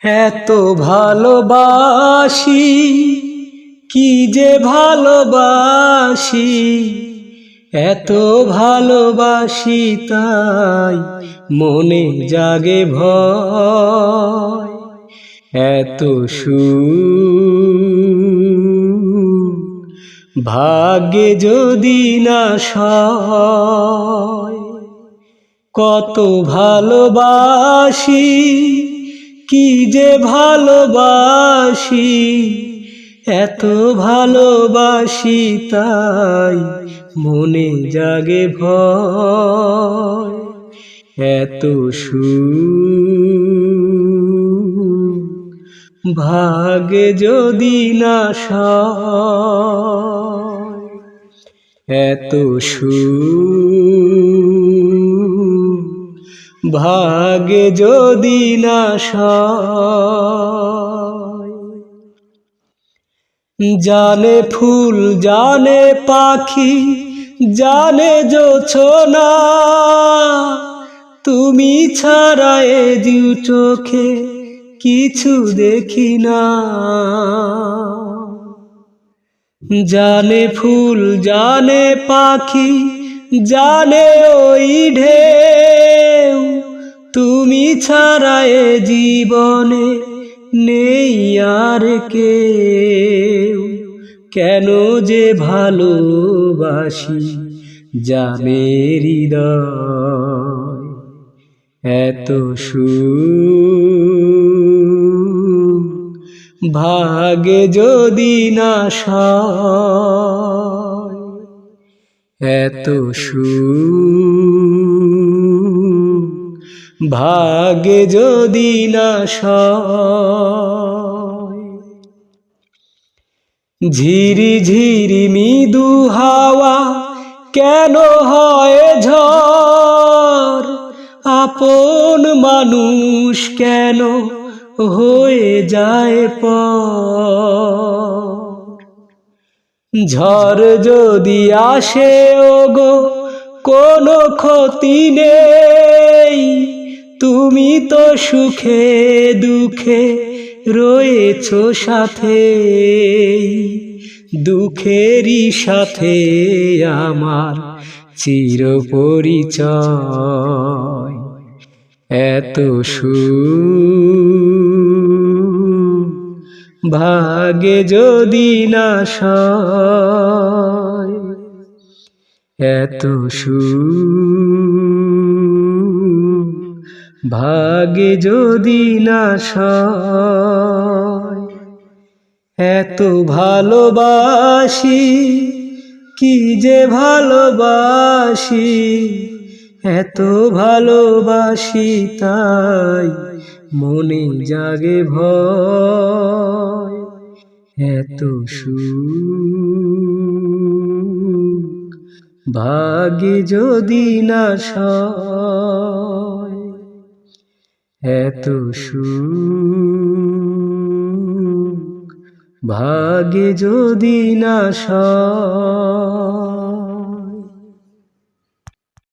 এত ভালোবাসি, কি যে ভালোবাসি, এত ভালোবাসি তাই মনে জাগে ভয়। এত সুখ ভাগ্যে যদি না সয়। কত ভালোবাসি, কি যে ভালোবাসি, এত ভালোবাসি তাই মনে জাগে ভয়। এত সুখ ভাগ্যে যদি না সয়। এত সুখ ভাগ্যে যদি না সয়। জানে ফুল জানে পাখি জানে জোছনা, তুমি ছাড়া এ দু চোখে কিছু দেখি না। জানে ফুল জানে পাখি জানে ওই ঢেউ, তুমি ছাড়া এ জীবনে নেই আর কেউ। কেন যে ভালোবাসি জানে হৃদয়। এত সুখ ভাগ্যে যদি না সয়। এত সুখ ভাগ্যে যদি না সয়। ঝিরি ঝিরি মৃদু হাওয়া কেন হয় ঝড়, আপন মানুষ কেন হয়ে যায় পর। ঝড় যদি আসে ওগো কোনো ক্ষতি নেই, তুমি তো সুখে দুঃখে রয়েছো সাথে। দুঃখেরই সাথে আমার চির পরিচয়। এত সুখ ভাগ্যে যদি না সয়। এত সুখ ভাগ্যে যদি না সয়। এত ভালোবাসি, কি যে ভালোবাসি, এত ভালোবাসি তাই মনে জাগে ভয়। এত সুখ ভাগ্যে যদি না সয়। এত সুখ ভাগ্যে যদি না সয়।